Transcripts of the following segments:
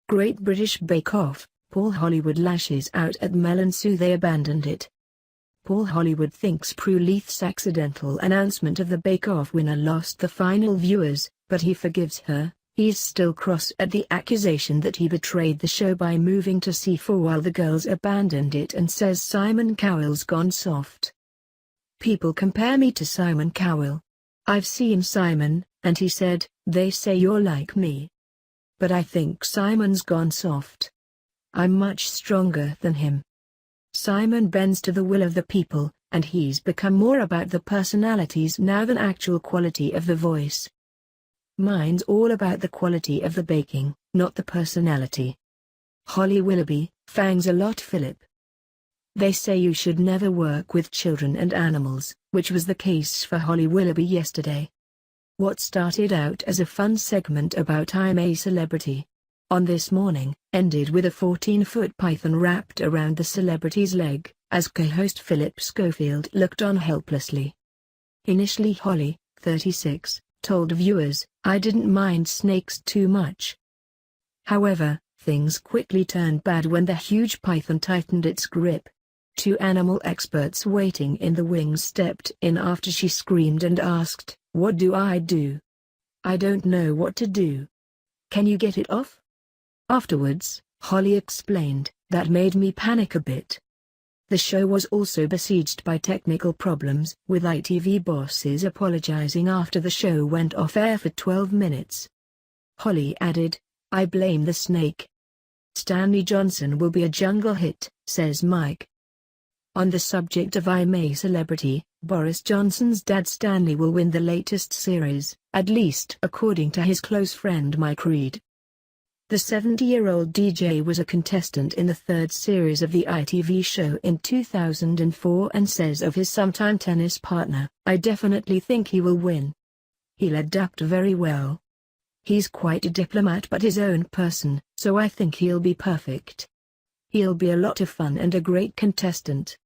Great British Bake Off, Paul Hollywood lashes out at Mel Sue They abandoned it. Paul Hollywood thinks Prue Leith's accidental announcement of the Bake Off winner lost the final viewers, but he forgives her. He's still cross at the accusation that he betrayed the show by moving to C4 while the girls abandoned it, and says Simon Cowell's gone soft. People compare me to Simon Cowell. I've seen Simon, and he said, "They say you're like me." But I think Simon's gone soft. I'm much stronger than him. Simon bends to the will of the people, and he's become more about the personalities now than actual quality of the voice. Mine's all about the quality of the baking, not the personality. Holly Willoughby, Fangs a lot Phillip. They say you should never work with children and animals, which was the case for Holly Willoughby yesterday. What started out as a fun segment about I'm a Celebrity on This Morning, ended with a 14-foot python wrapped around the celebrity's leg, as co-host Phillip Schofield looked on helplessly. Initially Holly, 36, told viewers, "I didn't mind snakes too much." However, things quickly turned bad when the huge python tightened its grip. Two animal experts waiting in the wings stepped in after she screamed and asked, "What do I do? I don't know what to do. Can you get it off?" Afterwards, Holly explained, "That made me panic a bit." The show was also besieged by technical problems, with ITV bosses apologizing after the show went off air for 12 minutes. Holly added, "I blame the snake. Stanley Johnson will be a jungle hit," says Mike. On the subject of I'm a Celebrity, Boris Johnson's dad Stanley will win the latest series, at least according to his close friend Mike Reed. The 70-year-old DJ was a contestant in the third series of the ITV show in 2004 and says of his sometime tennis partner, "I definitely think he will win. He'll adapt very well. He's quite a diplomat but his own person, so I think he'll be perfect. He'll be a lot of fun and a great contestant."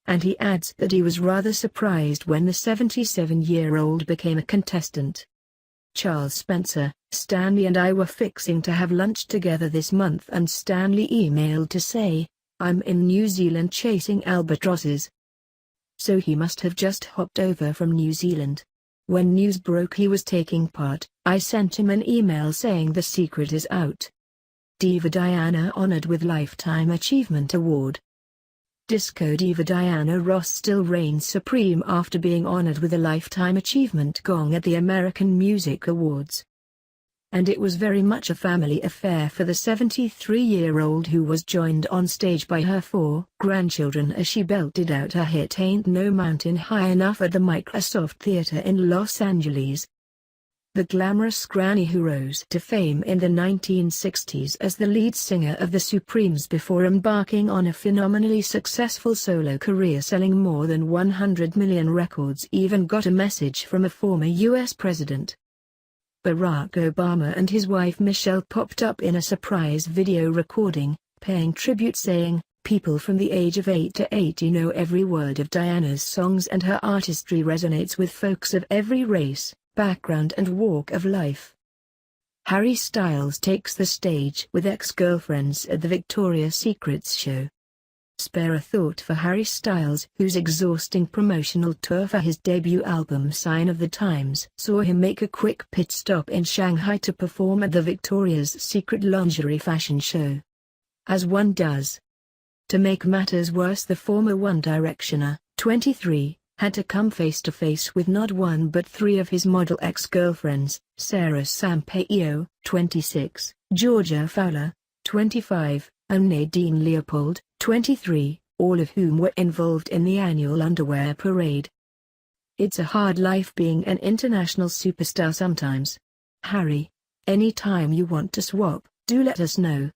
And he adds that he was rather surprised when the 77-year-old became a contestant. Charles Spencer, "Stanley and I were fixing to have lunch together this month and Stanley emailed to say, 'I'm in New Zealand chasing albatrosses.' So he must have just hopped over from New Zealand. When news broke he was taking part, I sent him an email saying the secret is out." Diva Diana honored with Lifetime Achievement Award. Disco diva Diana Ross still reigns supreme after being honored with a Lifetime Achievement gong at the American Music Awards. And it was very much a family affair for the 73-year-old who was joined on stage by her 4 grandchildren as she belted out her hit Ain't No Mountain High Enough at the Microsoft Theater in Los Angeles. The glamorous granny who rose to fame in the 1960s as the lead singer of the Supremes before embarking on a phenomenally successful solo career selling more than 100 million records even got a message from a former U.S. president. Barack Obama and his wife Michelle popped up in a surprise video recording, paying tribute saying, "People from the age of 8 to 80 know every word of Diana's songs and her artistry resonates with folks of every race, background and walk of life." Harry Styles takes the stage with ex-girlfriends at the Victoria's Secrets show. Spare a thought for Harry Styles, whose exhausting promotional tour for his debut album Sign of the Times saw him make a quick pit stop in Shanghai to perform at the Victoria's Secret lingerie fashion show. As one does. To make matters worse, the former One Directioner, 23, had to come face-to-face with not one but 3 of his model ex-girlfriends, Sarah Sampaio, 26, Georgia Fowler, 25, and Nadine Leopold, 23, all of whom were involved in the annual underwear parade. It's a hard life being an international superstar sometimes. Harry, anytime you want to swap, do let us know.